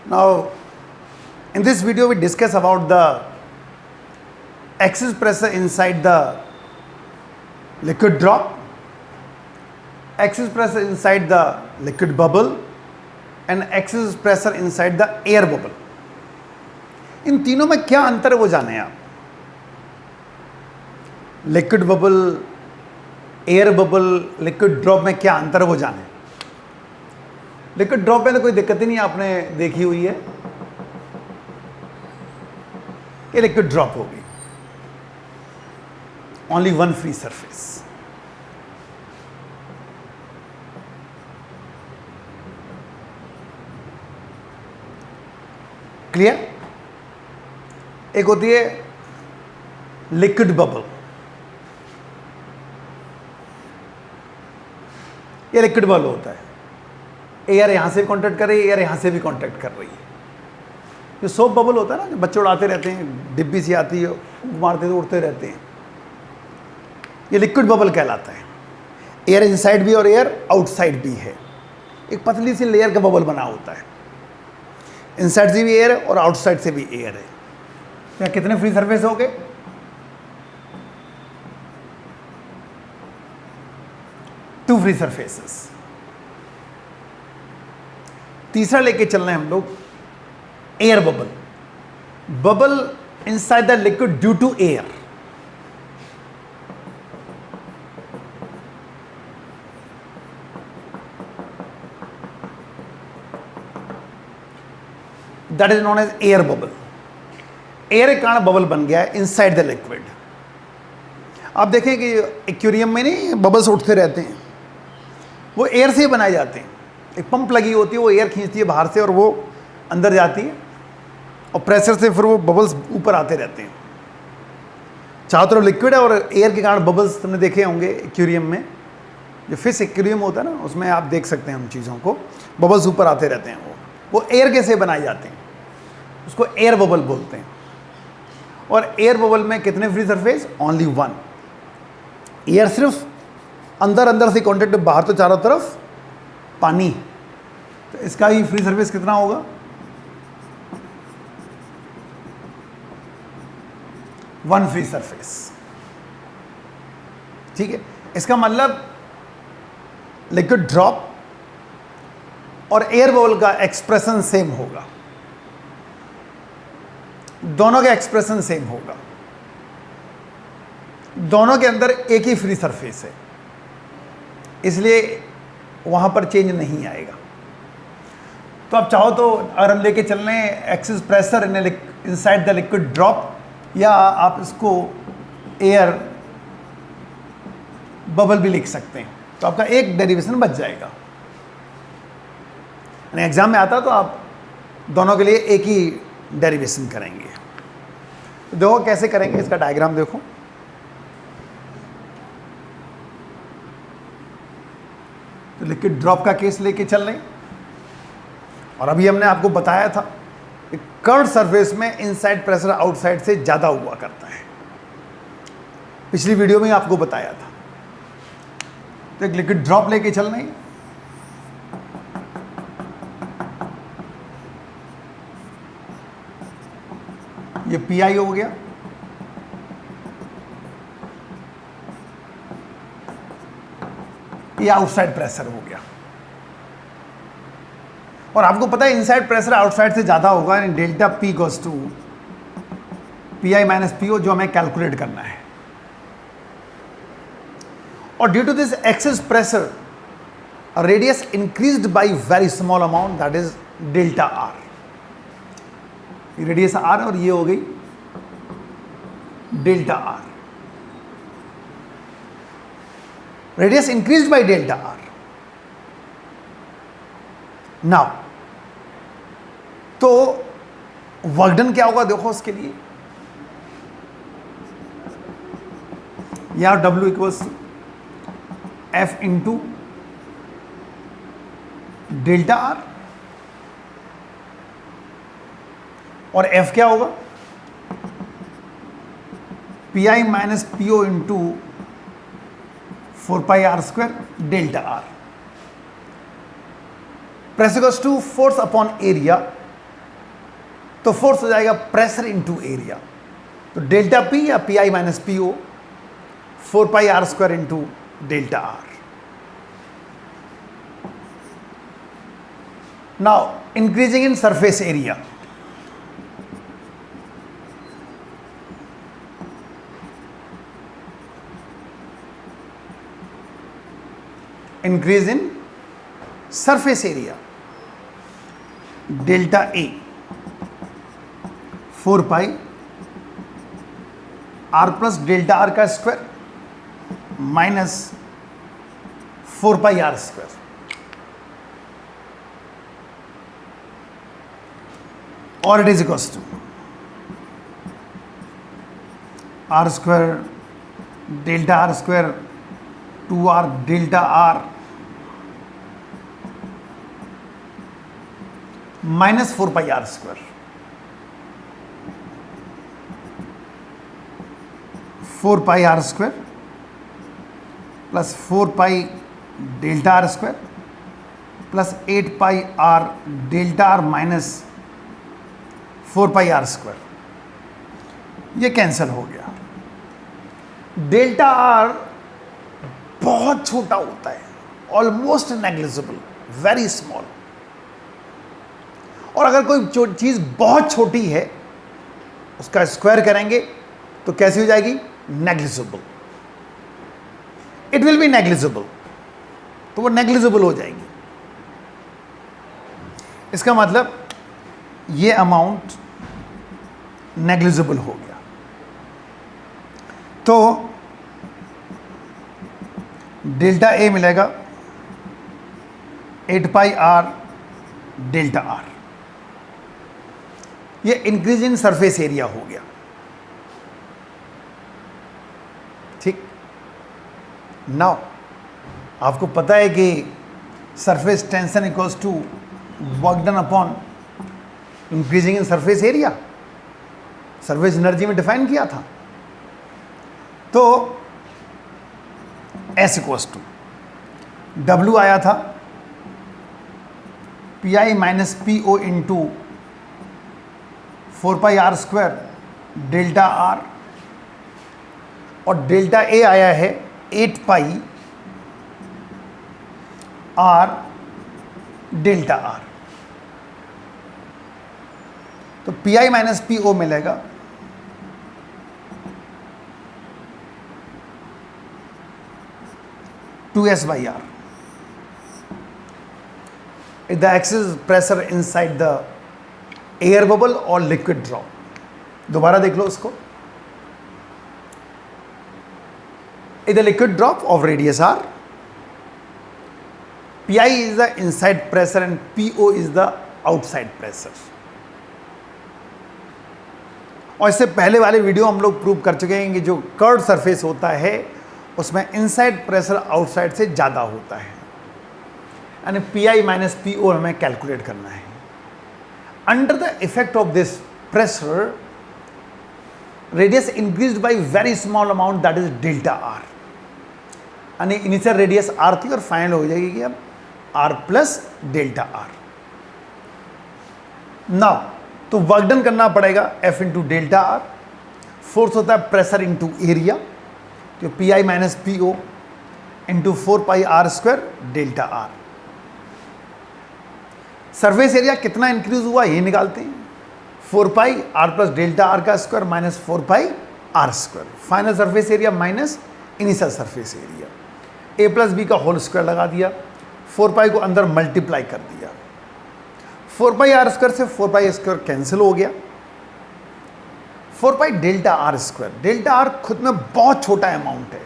Now, in this video, we discuss about the excess pressure inside the liquid drop, excess pressure inside the liquid bubble, and excess pressure inside the air bubble. इन तीनों में क्या अंतर है वो जाने आप. Liquid bubble, air bubble, liquid drop में क्या अंतर है वो जाने. लिक्विड ड्रॉप में तो कोई दिक्कत ही नहीं, आपने देखी हुई है. ये लिक्विड ड्रॉप होगी. Only one free surface. Clear. एक होती है लिक्विड बबल. ये लिक्विड बबल होता है. एयर यहां से भी कांटेक्ट कर रही है, एयर यहां से भी कांटेक्ट कर रही है. जो सोप बबल होता है ना, जो बच्चे उड़ाते रहते हैं, डिब्बी सी आती है, मारते तो उड़ते रहते हैं, ये लिक्विड बबल कहलाता है. एयर इनसाइड भी और एयर आउटसाइड भी है. एक पतली सी लेयर का बबल बना होता है. इनसाइड से भी एयर है और आउटसाइड से भी एयर है. तो कितने फ्री सरफेस हो गए? 2 फ्री सरफेसेस. तीसरा लेके चल रहे हैं हम लोग air bubble. Bubble inside the liquid due to air. That is known as air bubble. Air के कारण बबल बन गया है इनसाइड द लिक्विड. आप देखें कि एक्वेरियम में नहीं बबल्स उठते रहते हैं, वो एयर से बनाए जाते हैं. एक पंप लगी होती है, वो एयर खींचती है बाहर से और वो अंदर जाती है और प्रेशर से फिर वो बबल्स ऊपर आते रहते हैं. चारों तरफ लिक्विड है और एयर के कारण बबल्स तुमने देखे होंगे एक्वेरियम में. जो फिश एक्वेरियम होता है ना, उसमें आप देख सकते हैं उन चीज़ों को, बबल्स ऊपर आते रहते हैं. वो एयर कैसे बनाए जाते हैं, उसको एयर बबल बोलते हैं. और एयर बबल में कितने फ्री सरफेस? ओनली 1. एयर सिर्फ अंदर से कॉन्टेक्ट, बाहर तो चारों तरफ पानी. तो इसका ही फ्री सरफेस कितना होगा? 1 फ्री सरफेस. ठीक है. इसका मतलब लिक्विड ड्रॉप और एयर बबल का एक्सप्रेशन सेम होगा. दोनों का एक्सप्रेशन सेम होगा. दोनों के अंदर एक ही फ्री सरफेस है, इसलिए वहां पर चेंज नहीं आएगा. तो आप चाहो तो अगर हम लेके चल रहे हैं access pressure inside the liquid drop, या आप इसको एयर बबल भी लिख सकते हैं, तो आपका एक डेरिवेशन बच जाएगा. एग्जाम में आता तो आप दोनों के लिए एक ही डेरिवेशन करेंगे. देखो कैसे करेंगे, इसका डायग्राम देखो. तो लिक्विड ड्रॉप का केस लेके चल रहे हैं. और अभी हमने आपको बताया था कि कर्व्ड सरफेस में इनसाइड प्रेशर आउटसाइड से ज़्यादा हुआ करता है. पिछली वीडियो में आपको बताया था. तो एक लिक्विड ड्रॉप लेके चल रहे हैं. ये पीआई हो गया. ये आउटसाइड प्रेशर हो गया. और आपको पता है इनसाइड प्रेशर आउटसाइड से ज्यादा होगा, यानी delta P equals to P I minus P O, जो हमें कैलकुलेट करना है. और due to this excess pressure radius increased by very small amount, that is delta R. Radius R और ये हो गई delta R. Radius increased by delta R. Now तो वर्क डन क्या होगा देखो उसके लिए. या W equals F into delta R, और F क्या होगा? P I minus P O into 4πr² delta R. Pressure equals to force upon area तो फोर्स हो जाएगा प्रेशर इनटू एरिया। तो डेल्टा पी या P I minus P O 4 pi R square into delta R. Now increasing in surface area, increase in surface area, delta A 4 pi r plus delta r का square minus 4 pi r square, और it is equals to r square delta r square 2r delta r minus 4 pi R square, 4 pi R square plus 4 pi delta R square plus 8 pi R delta R minus 4 pi R square, ये cancel हो गया। Delta R बहुत छोटा होता है, almost negligible, very small. और अगर कोई चीज बहुत छोटी है उसका स्क्वायर करेंगे तो कैसी हो जाएगी? Negligible. It will be negligible, तो वो नेग्लिजिबल हो जाएगी। इसका मतलब ये अमाउंट नेग्लिजिबल हो गया। तो डेल्टा ए मिलेगा 8 पाई आर डेल्टा आर, ये इंक्रीज इन सरफेस एरिया हो गया। ठीक, नाउ आपको पता है कि surface tension equals to work done upon increasing in surface area, surface energy में डिफाइन किया था। तो एस इक्वल्स टू डब्ल्यू आया था P I minus P O into 4 pi R square delta R, और डेल्टा ए आया है 8 pi R delta R. तो पी आई माइनस पी ओ मिलेगा 2s by r. The excess pressure inside the air bubble or liquid drop. दोबारा देख लो उसको. In the liquid drop of radius r, Pi is the inside pressure and Po is the outside pressure. और इससे पहले वाले video हम लोग prove कर चुके हैं कि जो कर्व सरफेस होता है उसमें इनसाइड प्रेशर आउटसाइड से ज़्यादा होता है, यानी Pi माइनस Po हमें कैलकुलेट करना है. Under the effect of this pressure radius increased by very small amount, that is delta R. यानी इनिशियल रेडियस आर थी और फाइनल हो जाएगी कि अब R plus delta R. Now तो वर्क डन करना पड़ेगा F into delta R. Force होता है प्रेशर इंटू एरिया, तो Pi minus Po into 4 pi R square delta R. Surface area कितना इंक्रीज हुआ ये निकालते हैं. 4 pi R plus delta R का square minus 4 pi R square. Final surface area minus initial surface area. A plus B का whole square लगा दिया, 4 पाई को अंदर मल्टीप्लाई कर दिया. 4 पाई आर स्क्वायर से 4 पाई स्क्वायर कैंसिल हो गया. 4 pi delta R square. Delta are खुद में बहुत छोटा अमाउंट है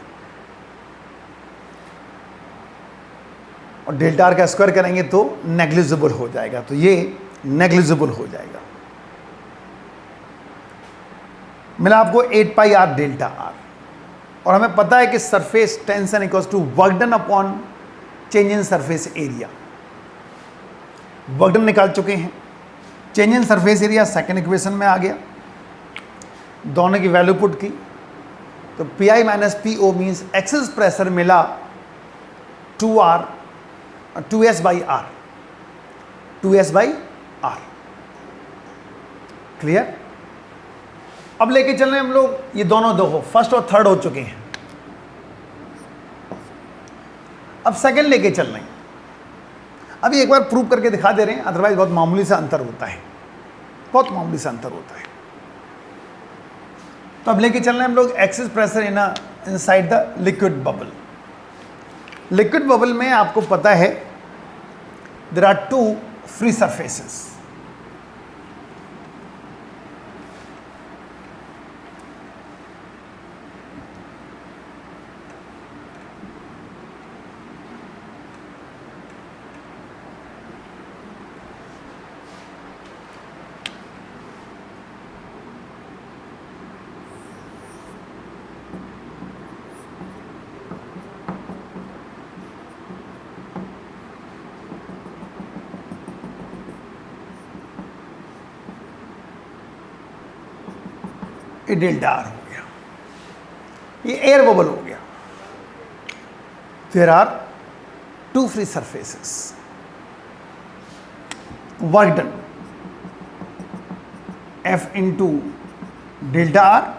और डेल्टा आर का स्क्वायर करेंगे तो नेग्लिजिबल हो जाएगा, तो ये नेग्लिजिबल हो जाएगा. मिला आपको 8 पाई आर डेल्टा आर. और हमें पता है कि surface tension equals to work done upon change in surface area. Work done निकाल चुके हैं. Change in surface area second equation में आ गया. दोनों की वैल्यू पुट की तो Pi minus Po means excess pressure मिला 2s बाई आर. क्लियर? अब लेके चल रहे हैं हम लोग, ये दोनों देखो फर्स्ट और थर्ड हो चुके हैं, अब सेकंड लेके चल रहे हैं। अभी एक बार प्रूव करके दिखा दे रहे हैं, अदरवाइज बहुत मामूली सा अंतर होता है, बहुत मामूली सा अंतर होता है। तो अब लेके चल रहे हैं हम लोग excess pressure inside the liquid bubble. Liquid bubble में आपको पता है there are two free surfaces. ये डेल्टा आर हो गया, ये एयर बबल हो गया। There are two free surfaces, work done F into delta R.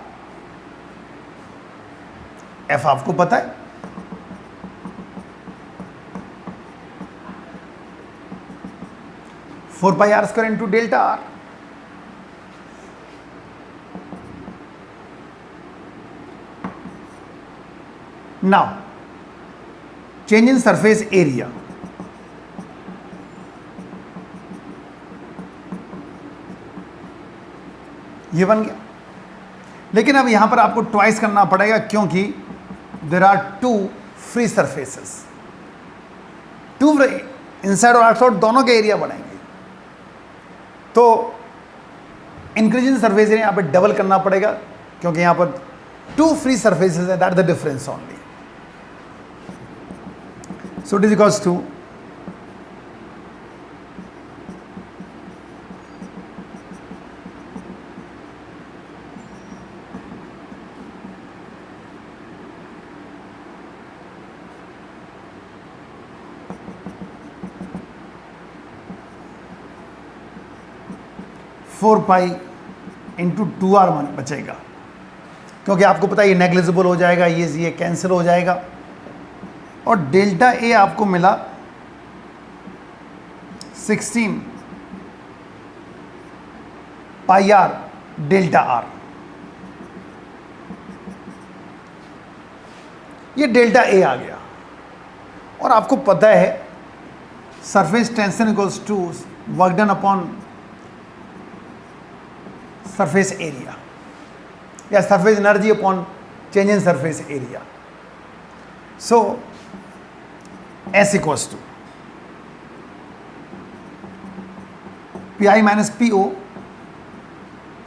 F आपको पता है, four pi R square into delta R. Now, change in surface area. ये बन गया, लेकिन अब यहां पर आपको ट्वाइस करना पड़ेगा क्योंकि there are two free surfaces, two inside और आउटसाइड दोनों के एरिया बनेंगे, तो इंक्रीज इन सरफेस एरिया यहां पर डबल करना पड़ेगा क्योंकि यहां पर टू फ्री सरफेसेस है, that the difference only. So it is equals to four pi into two R बचेगा क्योंकि आपको पता है ये नेग्लिजिबल हो जाएगा, ये कैंसिल हो जाएगा, और डेल्टा ए आपको मिला 16 पाई आर डेल्टा आर। ये डेल्टा ए आ गया, और आपको पता है surface tension equals to work done upon surface area, या surface energy upon change in surface area. So S equals to Pi minus PO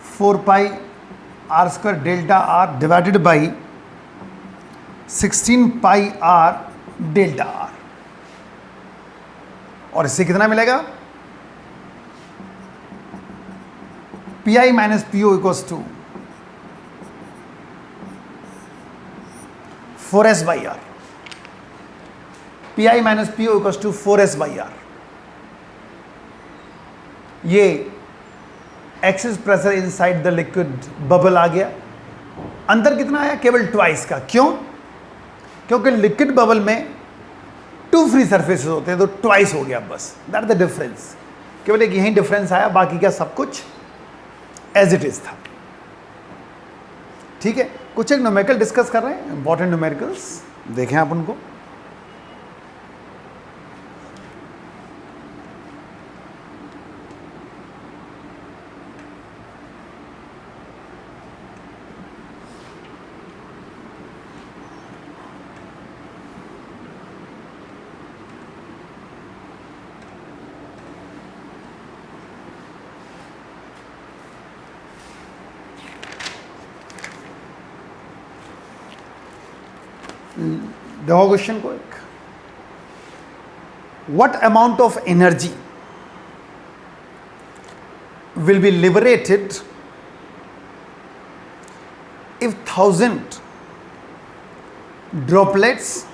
4 pi R square delta R divided by 16 pi R delta R, और इससे कितना मिलेगा? Pi minus PO equals to 4S by R। Pi minus P O equals to 4S by R. ये excess pressure inside the liquid bubble आ गया। अंतर कितना आया? केवल ट्वाइस का। क्यों? क्योंकि लिक्विड बबल में टू फ्री सरफेसेस होते हैं, तो ट्वाइस हो गया बस, दैट द डिफरेंस। केवल एक यही डिफरेंस आया, बाकी का सब कुछ एज इट इज था। ठीक है, कुछ एक न्यूमेरिकल डिस्कस कर रहे हैं, इंपॉर्टेंट न्यूमेरिकल्स देखें आप उनको। देखो क्वेश्चन को एक, what amount of energy will be liberated if 1000 droplets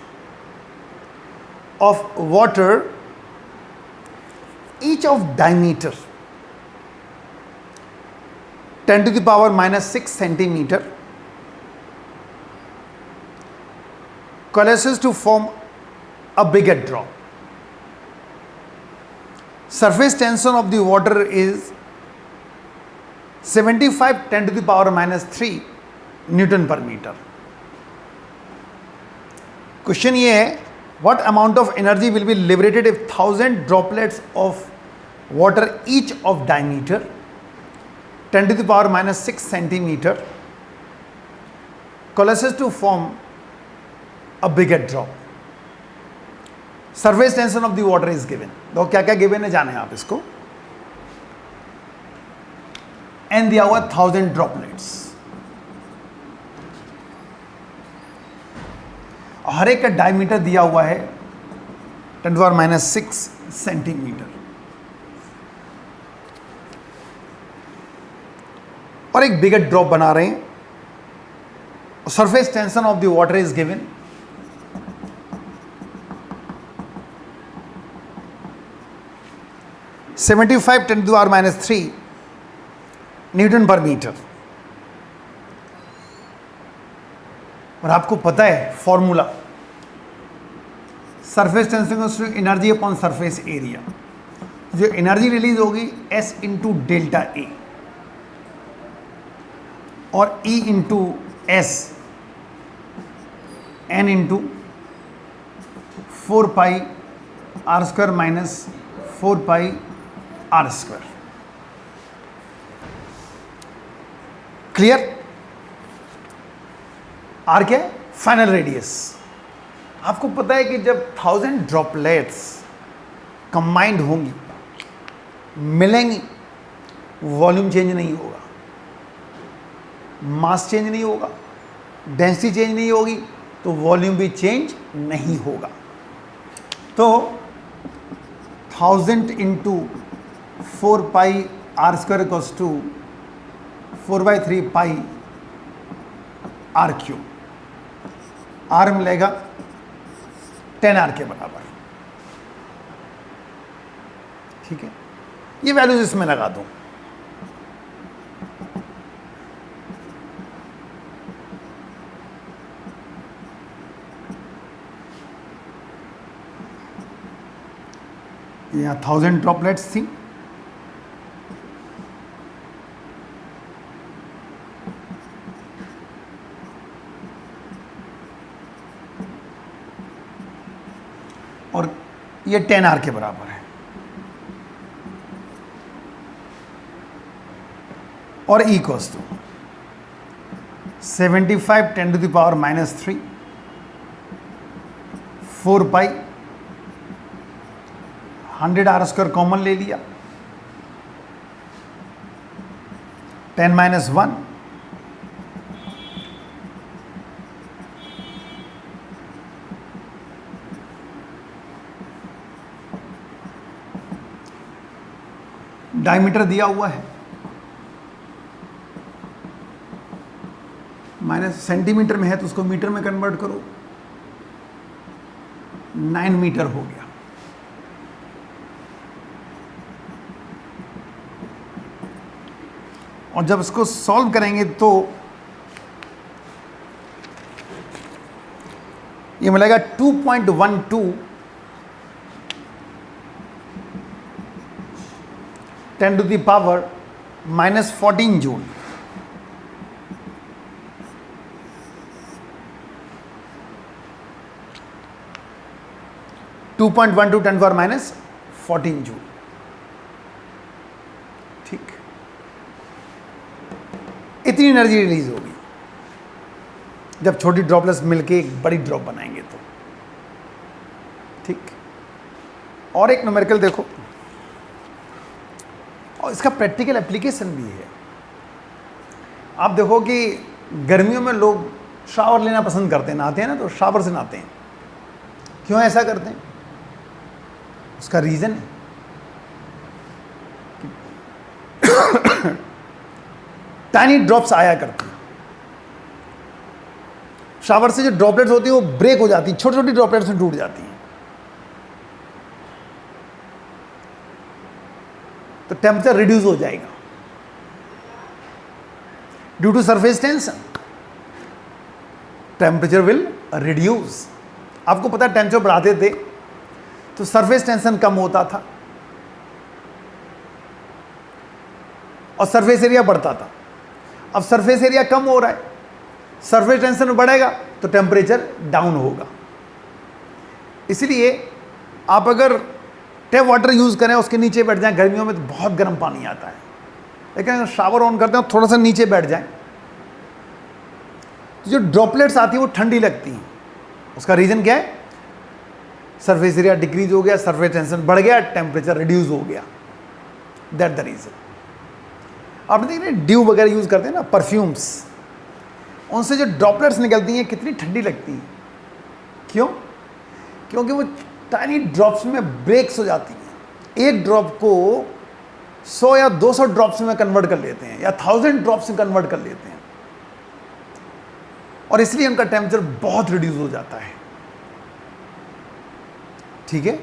of water, each of diameter 10⁻⁻6 centimeter, coalesces to form a bigger drop. Surface tension of the water is 75 10⁻³ Newton per meter. Question ये है, what amount of energy will be liberated if 1000 droplets of water each of diameter 10⁻⁻6 centimeter coalesces to form a bigger drop. Surface tension of the water is given. तो क्या क्या given है जाने आप इसको. n दिया हुआ 1000 droplets. हर एक का डायमीटर दिया हुआ है 10⁻⁶ सेंटीमीटर. और एक बिगर ड्रॉप बना रहे हैं. Surface tension of the water is given. (75 10⁻³ newton पर मीटर. और आपको पता है formula, surface tension energy upon surface area. जो एनर्जी रिलीज होगी S इंटू डेल्टा ए और E into S N into 4π r² minus 4π r². Clear. R क्या है? Final radius. आपको पता है कि जब 1000 ड्रॉपलेट्स कंबाइंड होंगी, मिलेंगी, वॉल्यूम चेंज नहीं होगा, मास चेंज नहीं होगा, डेंसिटी चेंज नहीं होगी, तो वॉल्यूम भी चेंज नहीं होगा. तो 1000 into 4π r² equals to 4/3 π r³. Are मिलेगा 10R के बराबर. ठीक है, ये वैल्यूज इसमें लगा दूं. यहाँ 1000 ड्रॉपलेट्स थी. और ये 10R के बराबर है. और इक्वल्स टू 75 10⁻⁻³ 4π 100R² कॉमन ले लिया, 10 - 1 डायमीटर दिया हुआ है, माइनस सेंटीमीटर में है तो उसको मीटर में कन्वर्ट करो, 9 मीटर हो गया. और जब इसको सॉल्व करेंगे तो ये मिलेगा 2.12 10⁻⁻14 जूल. (2.12 10⁻⁻14 जूल. ठीक, इतनी एनर्जी रिलीज होगी जब छोटी ड्रॉपलेट्स मिलके एक बड़ी ड्रॉप बनाएंगे तो. ठीक, और एक न्यूमेरिकल देखो, और इसका प्रैक्टिकल एप्लीकेशन भी है. आप देखो कि गर्मियों में लोग शावर लेना पसंद करते हैं, नहाते हैं ना, तो शावर से नहाते हैं. क्यों ऐसा करते हैं? उसका रीज़न है टाइनी ड्रॉप्स आया करती हैं. शावर से जो ड्रॉपलेट्स होती हैं वो ब्रेक हो जाती हैं, छोटी छोटी ड्रॉपलेट्स में टूट जाती हैं. तो टेम्परेचर रिड्यूस हो जाएगा. Due to surface tension temperature will reduce. आपको पता है टेम्परेचर बढ़ाते थे तो सरफेस टेंशन कम होता था और सरफेस एरिया बढ़ता था। अब सरफेस एरिया कम हो रहा है, सरफेस टेंशन बढ़ेगा तो टेम्परेचर डाउन होगा। इसलिए आप अगर टैप वाटर यूज़ करें, उसके नीचे बैठ जाएं, गर्मियों में तो बहुत गर्म पानी आता है, लेकिन अगर शावर ऑन करते हैं थोड़ा सा नीचे बैठ जाएं तो जो ड्रॉपलेट्स आती है वो ठंडी लगती हैं। उसका रीज़न क्या है? सरफेस एरिया डिक्रीज हो गया, सरफेस टेंशन बढ़ गया, टेम्परेचर रिड्यूस हो गया। That the reason. आपने देखिए ड्यू वगैरह यूज़ करते हैं ना, परफ्यूम्स, उनसे जो ड्रॉपलेट्स निकलती हैं कितनी ठंडी लगती हैं। क्यों? क्योंकि वो टाइनी ड्रॉप्स में ब्रेक्स हो जाती हैं। एक ड्रॉप को 100 या 200 ड्रॉप्स में कन्वर्ट कर लेते हैं या 1000 ड्रॉप्स में कन्वर्ट कर लेते हैं, और इसलिए उनका टेम्परेचर बहुत रिड्यूस हो जाता है। ठीक है?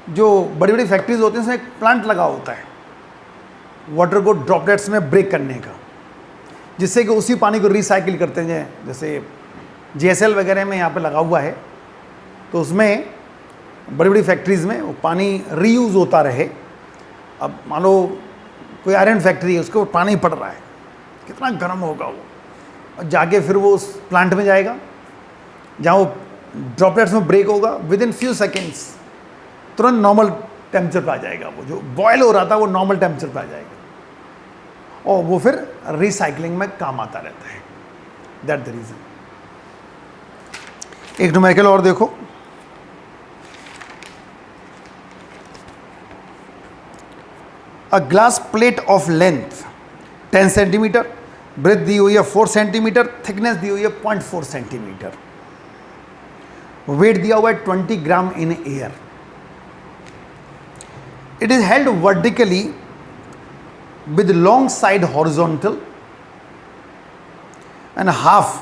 जो बड़ी बड़ी फैक्ट्रीज होती हैं उसमें एक प्लांट लगा होता है वाटर को ड्रॉपलेट्स में ब्रेक करने का, जिससे कि उसी पानी को रिसाइकिल करते हैं। जैसे JSL वगैरह में यहाँ पे लगा हुआ है, तो उसमें बड़ी बड़ी फैक्ट्रीज़ में वो पानी रीयूज़ होता रहे। अब मान लो कोई आयरन फैक्ट्री है, उसके ऊपर पानी पड़ रहा है, कितना गर्म होगा वो, और जाके फिर वो उस प्लांट में जाएगा जहाँ वो ड्रॉपलेट्स में ब्रेक होगा, विद इन फ्यू सेकेंड्स तुरंत नॉर्मल टेम्परेचर पर आ जाएगा। वो जो बॉयल हो रहा था वो नॉर्मल टेम्परेचर पर आ जाएगा, और वो फिर रिसाइकलिंग में काम आता रहता है। That the reason. एक न्यूमेरिकल और देखो, a glass plate of length 10 centimetre, breadth दी हुई है 4 सेंटीमीटर, थिकनेस दी हुई है 0.4 सेंटीमीटर, वेट दिया हुआ है 20 gram in air. It is held vertically with long side horizontal and half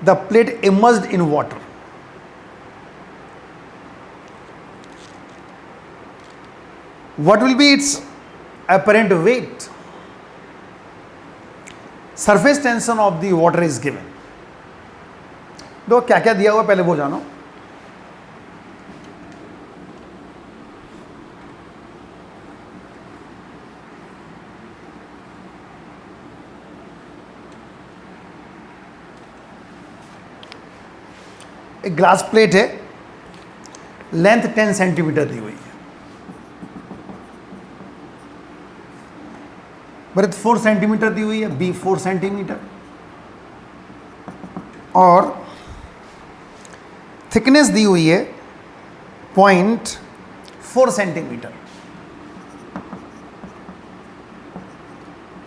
the plate immersed in water. What will be its apparent weight? Surface tension of the water is given. दो क्या क्या दिया हुआ पहले वो जानो। एक glass plate है, लेंथ 10 सेंटीमीटर दी हुई है, ब्रेथ 4 सेंटीमीटर दी हुई है, बी 4 सेंटीमीटर, और थिकनेस दी हुई है 0.4 सेंटीमीटर,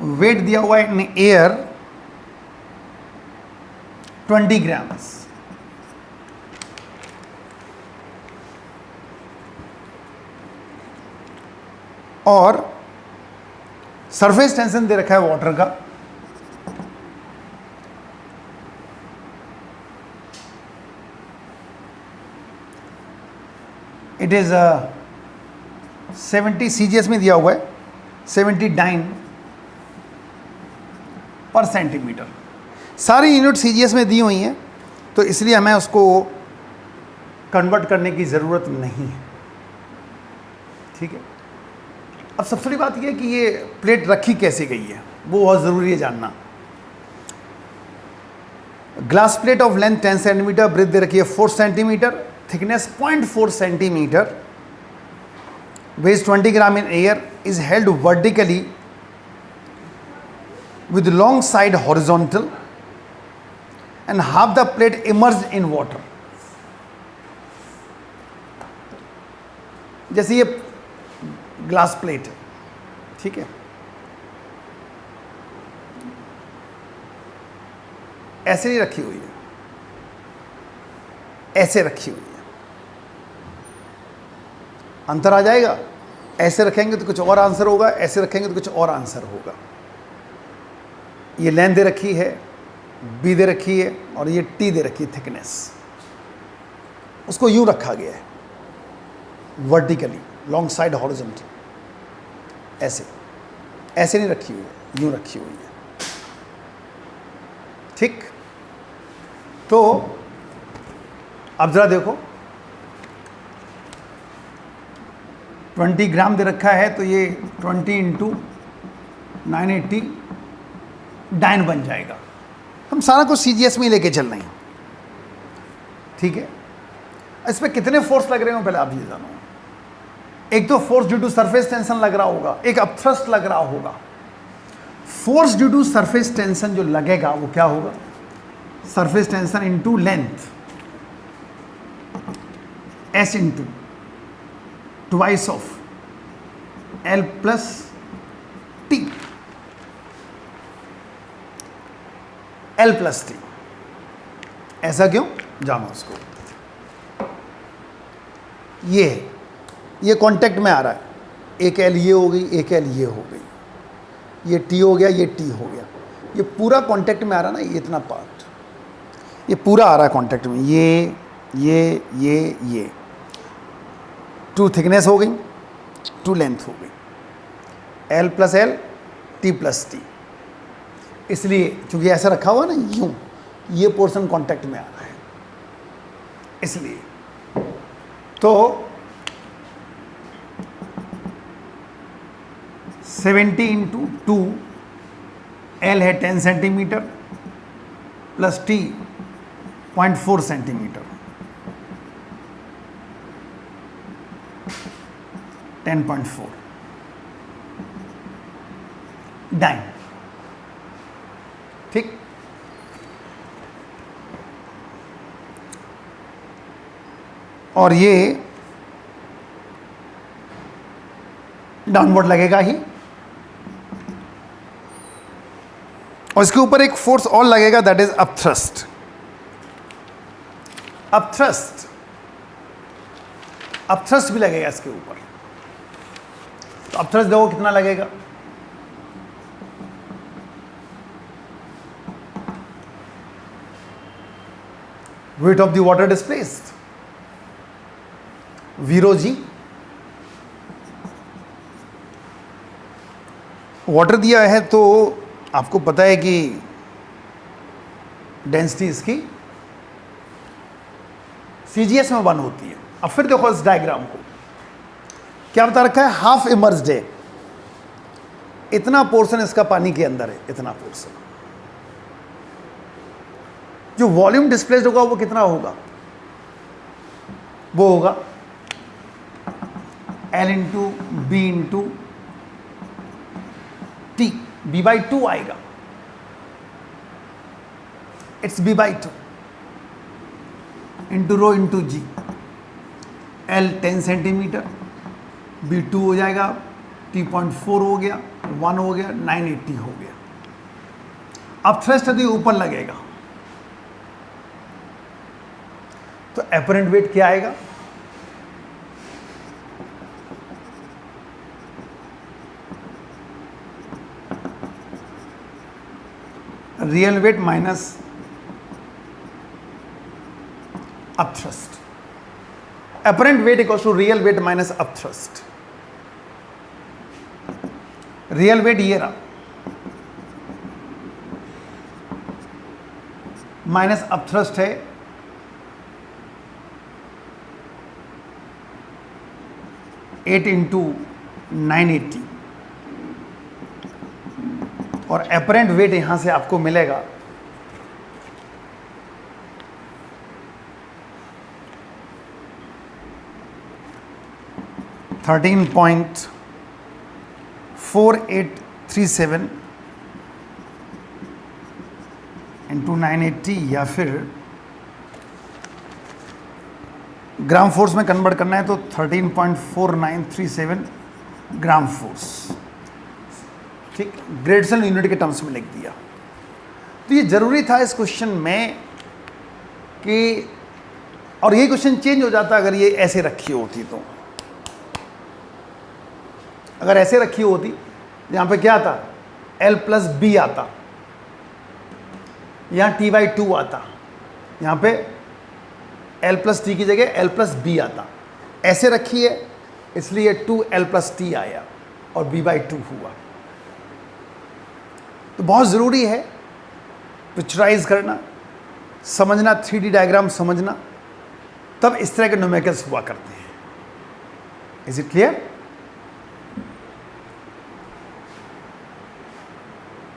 वेट दिया हुआ है इन एयर 20 ग्राम्स। और सरफेस टेंशन दे रखा है वाटर का, इट इज 70 CGS में दिया हुआ है, 79 पर सेंटीमीटर। सारी यूनिट CGS में दी हुई हैं, तो इसलिए हमें उसको कन्वर्ट करने की ज़रूरत नहीं है। ठीक है? अब सबसे बड़ी बात यह है कि ये प्लेट रखी कैसे गई है, वो बहुत ज़रूरी है जानना। Glass plate of length 10 centimetre, breadth दे रखी है 4 centimetre, thickness 0.4 centimetre, weight 20 gram in air, is held vertically with long side horizontal and half the plate immersed in water. जैसे ये ग्लास प्लेट है, ठीक है, ऐसे नहीं रखी हुई है, ऐसे रखी हुई है। अंतर आ जाएगा, ऐसे रखेंगे तो कुछ और आंसर होगा, ऐसे रखेंगे तो कुछ और आंसर होगा। ये लेंथ दे रखी है, बी दे रखी है, और ये टी दे रखी है थिकनेस, उसको यूं रखा गया है वर्टिकली, लॉन्ग साइड हॉरिजॉन्टल, ऐसे ऐसे नहीं रखी हुई है, यूं रखी हुई है। ठीक, तो अब ज़रा देखो 20 ग्राम दे रखा है, तो ये 20 इंटू 980 डाइन बन जाएगा। हम सारा कुछ CGS में ही लेके चल रहे हैं, ठीक है। इस पर कितने फोर्स लग रहे हो पहले आप ये जानो। एक तो force due to surface tension लग रहा होगा, एक अपथ्रस्ट लग रहा होगा। Force due to surface tension जो लगेगा वो क्या होगा, surface tension into length, S into twice of L plus T, L plus T। ऐसा क्यों, जानो उसको। ये कांटेक्ट में आ रहा है, एक L ये हो गई, एक L ये हो गई, ये T हो गया, ये T हो गया, ये पूरा कांटेक्ट में आ रहा ना, ये इतना पार्ट ये पूरा आ रहा है कांटेक्ट में, ये 2 थिकनेस हो गई, 2 लेंथ हो गई, L plus L T plus T। इसलिए चूंकि ऐसा रखा हुआ ना यूं, ये पोर्शन कांटेक्ट में आ रहा है, इसलिए तो 70 इंटू 2, L है 10 centimetre plus T 0.4 centimetre, 10.4 dyne, ठीक। और ये डाउनवर्ड लगेगा ही, और इसके ऊपर एक फोर्स और लगेगा, दैट इज अपथ्रस्ट। अपथ्रस्ट भी लगेगा इसके ऊपर। तो अपथ्रस्ट देखो कितना लगेगा, weight of the water displaced V/G। Water दिया है तो आपको पता है कि डेंसिटी इसकी CGS में 1 होती है। अब फिर देखो इस डायग्राम को, क्या बता रखा है, हाफ इमर्स्ड है, इतना पोर्शन इसका पानी के अंदर है, इतना पोर्शन। जो वॉल्यूम डिस्प्लेस्ड होगा वो कितना होगा, वो होगा L into B into T, B/2 आएगा, it's B/2 into rho into G। L 10 centimetre, B 2 हो जाएगा, T 0.4 हो गया, 1 हो गया, 980 हो गया। अब थ्रस्ट यदि ऊपर लगेगा तो एपरेंट वेट क्या आएगा, real weight minus upthrust. Apparent weight equals to real weight minus upthrust. Real weight ये रहा, माइनस अपथ्रस्ट है 8 इंटू 980, और एपरेंट वेट यहां से आपको मिलेगा 13.4837 इंटू 980, या फिर ग्राम फोर्स में कन्वर्ट करना है तो 13.4937 ग्राम फोर्स, ठीक। ग्रेडसन यूनिट के टर्म्स में लिख दिया। तो ये जरूरी था इस क्वेश्चन में कि, और ये क्वेश्चन चेंज हो जाता अगर ये ऐसे रखी होती, तो अगर ऐसे रखी होती यहां पे क्या आता, L प्लस B आता, यहां T/2 आता, यहां पे L प्लस T की जगह L प्लस B आता। ऐसे रखी है इसलिए 2L प्लस T आया और B/2 हुआ। तो बहुत ज़रूरी है पिक्चराइज करना, समझना, 3D डायग्राम समझना, तब इस तरह के न्यूमेरिकल्स हुआ करते हैं। Is it clear?